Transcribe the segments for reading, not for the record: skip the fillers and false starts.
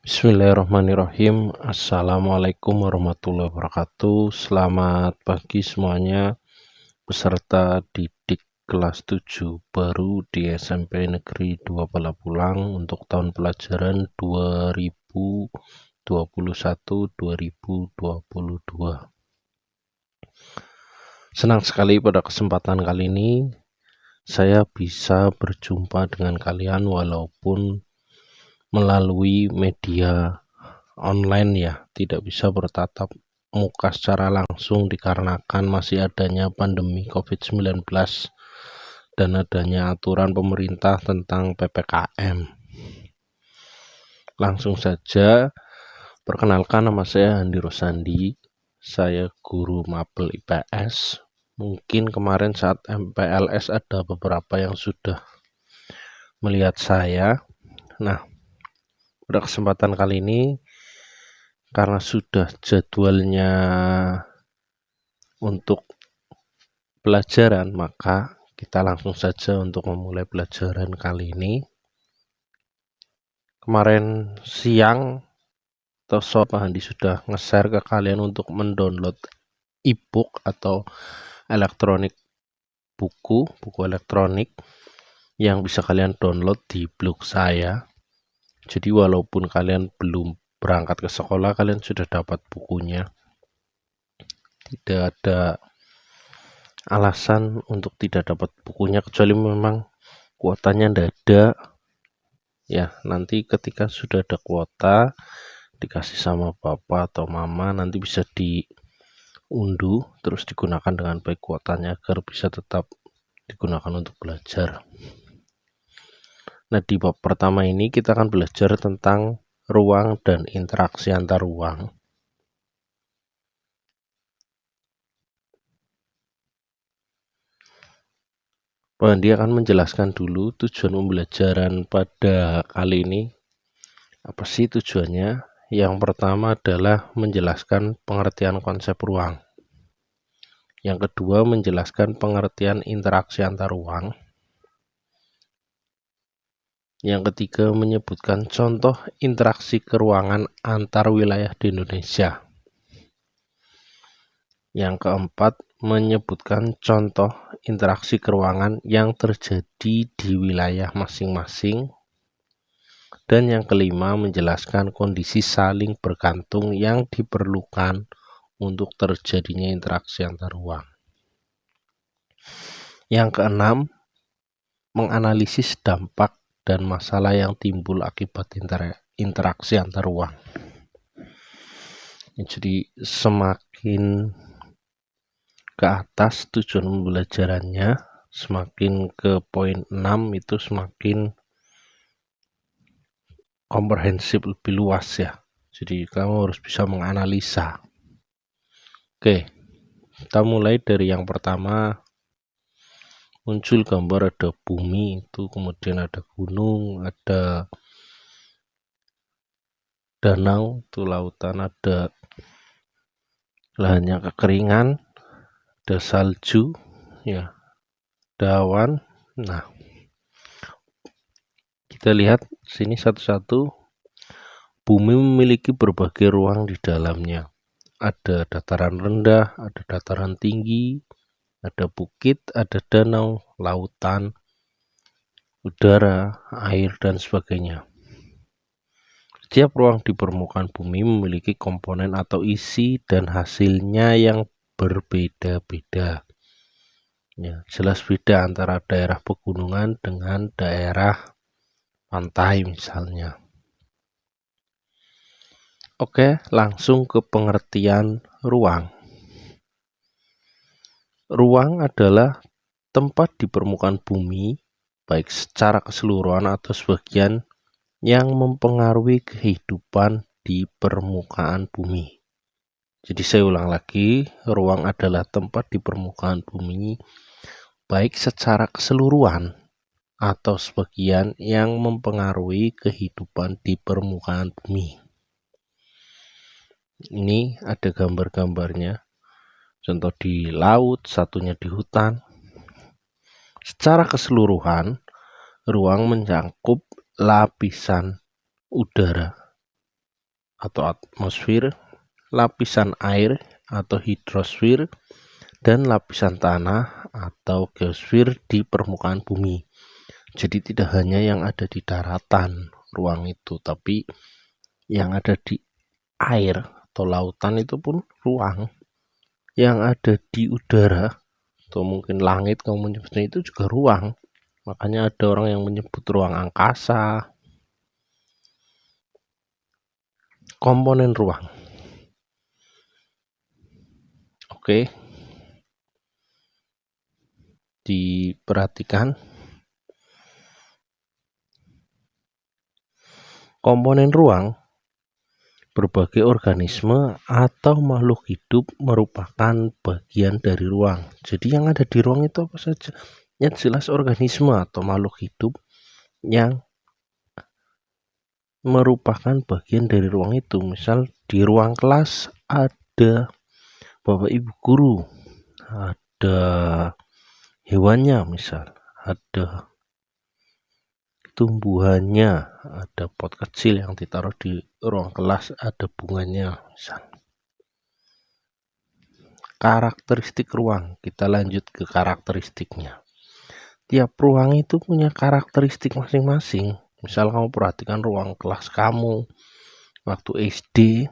Bismillahirrahmanirrahim. Assalamualaikum warahmatullahi wabarakatuh. Selamat pagi semuanya, peserta didik kelas 7 baru di SMP Negeri 2 Palabulang untuk tahun pelajaran 2021-2022. Senang sekali pada kesempatan kali ini saya bisa berjumpa dengan kalian walaupun melalui media online ya, tidak bisa bertatap muka secara langsung dikarenakan masih adanya pandemi COVID-19 dan adanya aturan pemerintah tentang PPKM. Langsung saja, perkenalkan, nama saya Handi Rosandi, saya guru mapel IPS. Mungkin kemarin saat MPLS ada beberapa yang sudah melihat saya. Nah, pada kesempatan kali ini karena sudah jadwalnya untuk pelajaran, maka kita langsung saja untuk memulai pelajaran kali ini. Kemarin siang atau sore Pak Handi sudah nge-share ke kalian untuk mendownload e-book atau elektronik buku elektronik yang bisa kalian download di blog saya. Jadi walaupun kalian belum berangkat ke sekolah, kalian sudah dapat bukunya. Tidak ada alasan untuk tidak dapat bukunya kecuali memang kuotanya tidak ada ya. Nanti ketika sudah ada kuota dikasih sama bapak atau mama, nanti bisa diunduh terus digunakan dengan baik kuotanya agar bisa tetap digunakan untuk belajar. Nah, di bab pertama ini kita akan belajar tentang ruang dan interaksi antar ruang. Dia akan menjelaskan dulu tujuan pembelajaran pada kali ini. Apa sih tujuannya? Yang pertama adalah menjelaskan pengertian konsep ruang. Yang kedua, menjelaskan pengertian interaksi antar ruang. Yang ketiga, menyebutkan contoh interaksi keruangan antar wilayah di Indonesia. Yang keempat, menyebutkan contoh interaksi keruangan yang terjadi di wilayah masing-masing. Dan yang kelima, menjelaskan kondisi saling bergantung yang diperlukan untuk terjadinya interaksi antar ruang. Yang keenam, menganalisis dampak dan masalah yang timbul akibat interaksi antar ruang. Jadi semakin ke atas tujuan pembelajarannya, semakin ke poin 6 itu semakin komprehensif, lebih luas ya. Jadi kamu harus bisa menganalisa. Oke, kita mulai dari yang pertama. Muncul gambar ada bumi, itu kemudian ada gunung, ada danau, itu lautan, ada lahan yang kekeringan, ada salju ya, ada awan. Nah, kita lihat sini satu-satu. Bumi memiliki berbagai ruang di dalamnya. Ada dataran rendah, ada dataran tinggi, ada bukit, ada danau, lautan, udara, air, dan sebagainya. Setiap ruang di permukaan bumi memiliki komponen atau isi dan hasilnya yang berbeda-beda. Ya, jelas beda antara daerah pegunungan dengan daerah pantai misalnya. Oke, langsung ke pengertian ruang. Ruang adalah tempat di permukaan bumi, baik secara keseluruhan atau sebagian, yang mempengaruhi kehidupan di permukaan bumi. Jadi saya ulang lagi, ruang adalah tempat di permukaan bumi, baik secara keseluruhan atau sebagian, yang mempengaruhi kehidupan di permukaan bumi. Ini ada gambar-gambarnya. Contoh di laut, satunya di hutan. Secara keseluruhan, ruang mencakup lapisan udara atau atmosfer, lapisan air atau hidrosfer, dan lapisan tanah atau geosfer di permukaan bumi. Jadi tidak hanya yang ada di daratan ruang itu, tapi yang ada di air atau lautan itu pun ruang. Yang ada di udara atau mungkin langit kamu menyebutnya itu juga ruang. Makanya ada orang yang menyebut ruang angkasa. Komponen ruang. Oke. Diperhatikan. Komponen ruang, berbagai organisme atau makhluk hidup merupakan bagian dari ruang. Jadi yang ada di ruang itu apa saja? Yang jelas organisme atau makhluk hidup yang merupakan bagian dari ruang itu. Misal di ruang kelas ada Bapak Ibu guru, ada hewannya, misal ada tumbuhannya, ada pot kecil yang ditaruh di ruang kelas, ada bunganya, misal. Karakteristik ruang, kita lanjut ke karakteristiknya. Tiap ruang itu punya karakteristik masing-masing. Misal kamu perhatikan ruang kelas kamu waktu SD,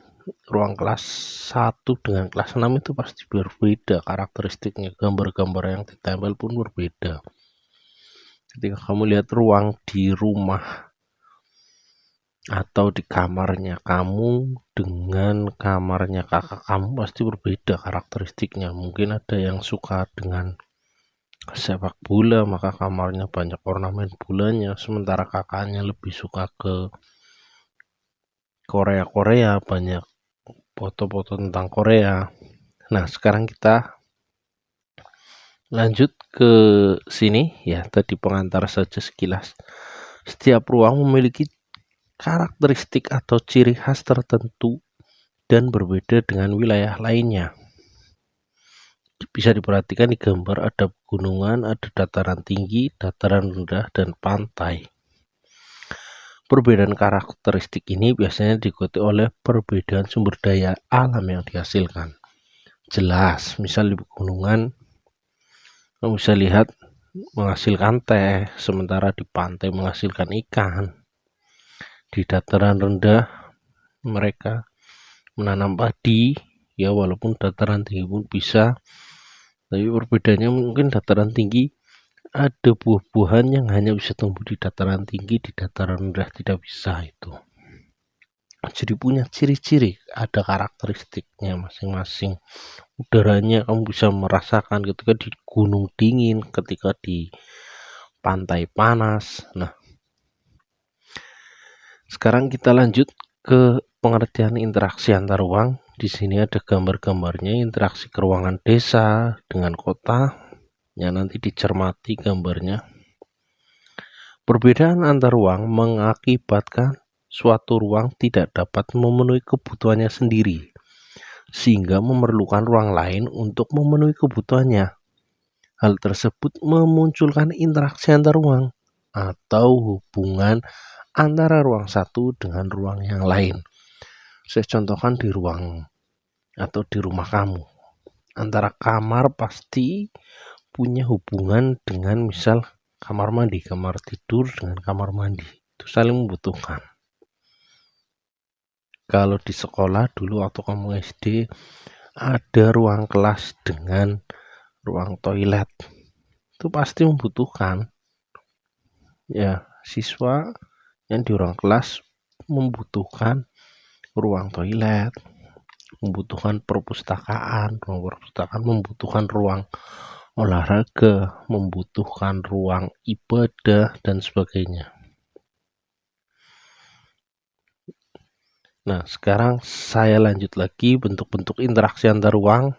ruang kelas 1 dengan kelas 6 itu pasti berbeda karakteristiknya, gambar-gambar yang ditempel pun berbeda. Ketika kamu lihat ruang di rumah atau di kamarnya kamu dengan kamarnya kakak kamu pasti berbeda karakteristiknya. Mungkin ada yang suka dengan sepak bola, maka kamarnya banyak ornamen bolanya, sementara kakaknya lebih suka ke Korea, banyak foto-foto tentang Korea. Nah, sekarang kita lanjut ke sini ya, tadi pengantar saja sekilas. Setiap ruang memiliki karakteristik atau ciri khas tertentu dan berbeda dengan wilayah lainnya. Bisa diperhatikan di gambar ada pegunungan, ada dataran tinggi, dataran rendah, dan pantai. Perbedaan karakteristik ini biasanya diikuti oleh perbedaan sumber daya alam yang dihasilkan. Jelas, misal di pegunungan kamu bisa lihat menghasilkan teh, sementara di pantai menghasilkan ikan. Di dataran rendah mereka menanam padi, ya walaupun dataran tinggi pun bisa, tapi perbedaannya mungkin dataran tinggi ada buah-buahan yang hanya bisa tumbuh di dataran tinggi, di dataran rendah tidak bisa itu. Jadi punya ciri-ciri, ada karakteristiknya masing-masing. Udaranya kamu bisa merasakan ketika di gunung dingin, ketika di pantai panas. Nah, sekarang kita lanjut ke pengertian interaksi antar ruang. Di sini ada gambar-gambarnya, interaksi keruangan desa dengan kota. Ya, nanti dicermati gambarnya. Perbedaan antar ruang mengakibatkan suatu ruang tidak dapat memenuhi kebutuhannya sendiri, sehingga memerlukan ruang lain untuk memenuhi kebutuhannya. Hal tersebut memunculkan interaksi antar ruang atau hubungan antara ruang satu dengan ruang yang lain. Saya contohkan di ruang atau di rumah kamu. Antara kamar pasti punya hubungan dengan misal kamar mandi, kamar tidur dengan kamar mandi. Itu saling membutuhkan. Kalau di sekolah dulu atau kamu SD ada ruang kelas dengan ruang toilet, itu pasti membutuhkan. Ya, siswa yang di ruang kelas membutuhkan ruang toilet, membutuhkan perpustakaan, ruang perpustakaan membutuhkan ruang olahraga, membutuhkan ruang ibadah, dan sebagainya. Nah, sekarang saya lanjut lagi bentuk-bentuk interaksi antar ruang.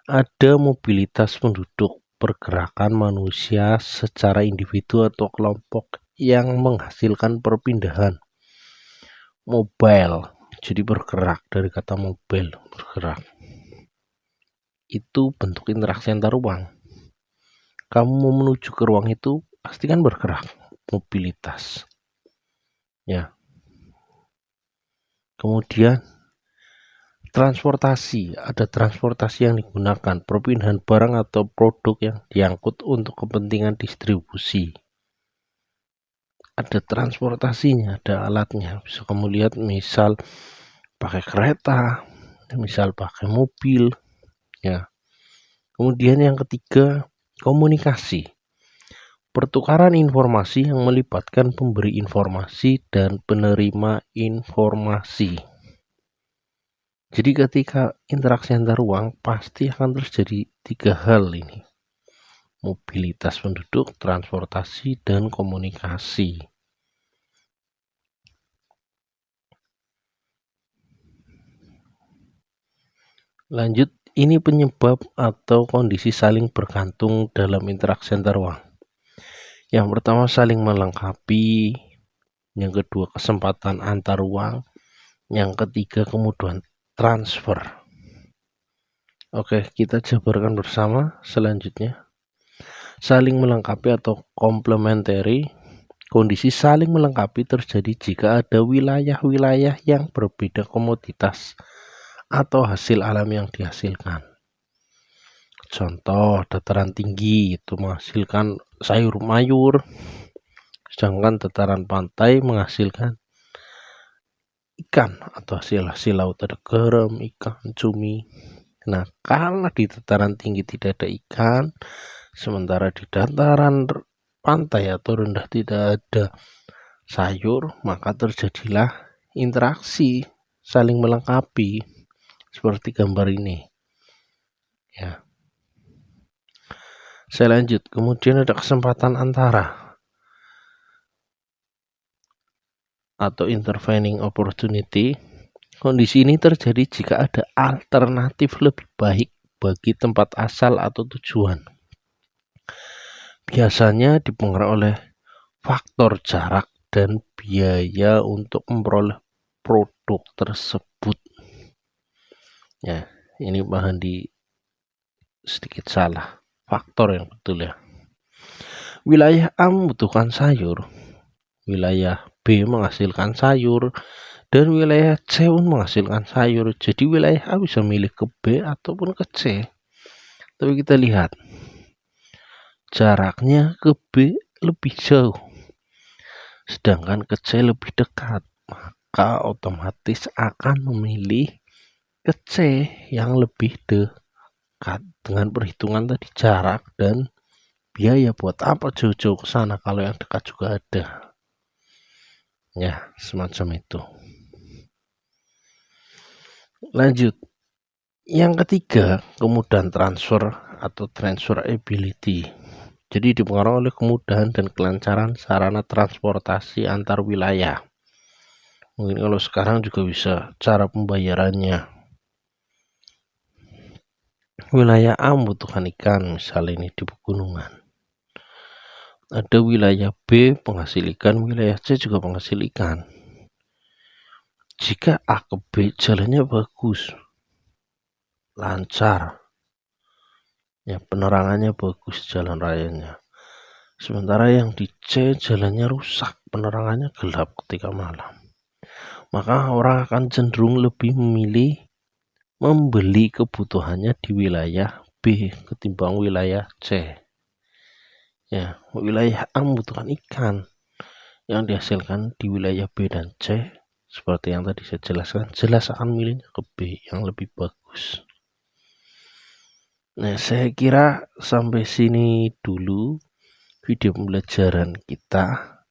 Ada mobilitas penduduk, pergerakan manusia secara individu atau kelompok yang menghasilkan perpindahan. Mobile, jadi bergerak, dari kata mobile, bergerak. Itu bentuk interaksi antar ruang. Kamu mau menuju ke ruang itu, pasti kan bergerak, mobilitas. Ya. Kemudian transportasi, ada transportasi yang digunakan, perpindahan barang atau produk yang diangkut untuk kepentingan distribusi. Ada transportasinya, ada alatnya. Bisa kamu lihat misal pakai kereta, misal pakai mobil, ya. Kemudian yang ketiga, komunikasi. Pertukaran informasi yang melibatkan pemberi informasi dan penerima informasi. Jadi ketika interaksi antar ruang pasti akan terjadi 3 hal ini. Mobilitas penduduk, transportasi, dan komunikasi. Lanjut, ini penyebab atau kondisi saling bergantung dalam interaksi antar ruang. Yang pertama saling melengkapi, yang kedua kesempatan antar ruang, yang ketiga kemudahan transfer. Oke, kita jabarkan bersama selanjutnya. Saling melengkapi atau complementary. Kondisi saling melengkapi terjadi jika ada wilayah-wilayah yang berbeda komoditas atau hasil alam yang dihasilkan. Contoh, dataran tinggi itu menghasilkan sayur mayur, sedangkan dataran pantai menghasilkan ikan atau hasil laut, ada garam, ikan, cumi. Nah, kalau di dataran tinggi tidak ada ikan, sementara di dataran pantai atau rendah tidak ada sayur, maka terjadilah interaksi saling melengkapi seperti gambar ini. Ya. Saya lanjut. Kemudian ada kesempatan antara atau intervening opportunity. Kondisi ini terjadi jika ada alternatif lebih baik bagi tempat asal atau tujuan. Biasanya dipengaruhi oleh faktor jarak dan biaya untuk memperoleh produk tersebut. Ya, ini bahan di sedikit salah. Faktor yang betul ya. Wilayah A membutuhkan sayur, wilayah B menghasilkan sayur, dan wilayah C menghasilkan sayur. Jadi wilayah A bisa milih ke B ataupun ke C. Tapi kita lihat jaraknya ke B lebih jauh, sedangkan ke C lebih dekat, maka otomatis akan memilih ke C yang lebih dekat dengan perhitungan tadi jarak dan biaya. Buat apa jauh-jauh ke sana kalau yang dekat juga ada. Ya, semacam itu. Lanjut. Yang ketiga, kemudahan transfer atau transferability. Jadi dipengaruhi oleh kemudahan dan kelancaran sarana transportasi antar wilayah. Mungkin kalau sekarang juga bisa cara pembayarannya. Wilayah A membutuhkan ikan, misalnya ini di pegunungan. Ada wilayah B penghasil ikan, wilayah C juga penghasil ikan. Jika A ke B jalannya bagus, lancar, ya penerangannya bagus jalan rayanya. Sementara yang di C jalannya rusak, penerangannya gelap ketika malam. Maka orang akan cenderung lebih memilih membeli kebutuhannya di wilayah B ketimbang wilayah C. Ya, wilayah A membutuhkan ikan yang dihasilkan di wilayah B dan C, seperti yang tadi saya jelaskan, jelas akan milihnya ke B yang lebih bagus. Nah, saya kira sampai sini dulu video pembelajaran kita.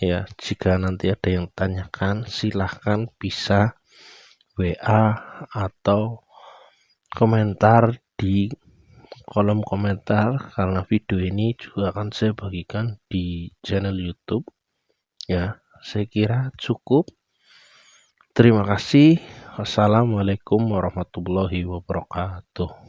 Ya, jika nanti ada yang tanyakan, silahkan bisa WA atau komentar di kolom komentar, karena video ini juga akan saya bagikan di channel YouTube. Ya, saya kira cukup. Terima kasih. Wassalamualaikum warahmatullahi wabarakatuh.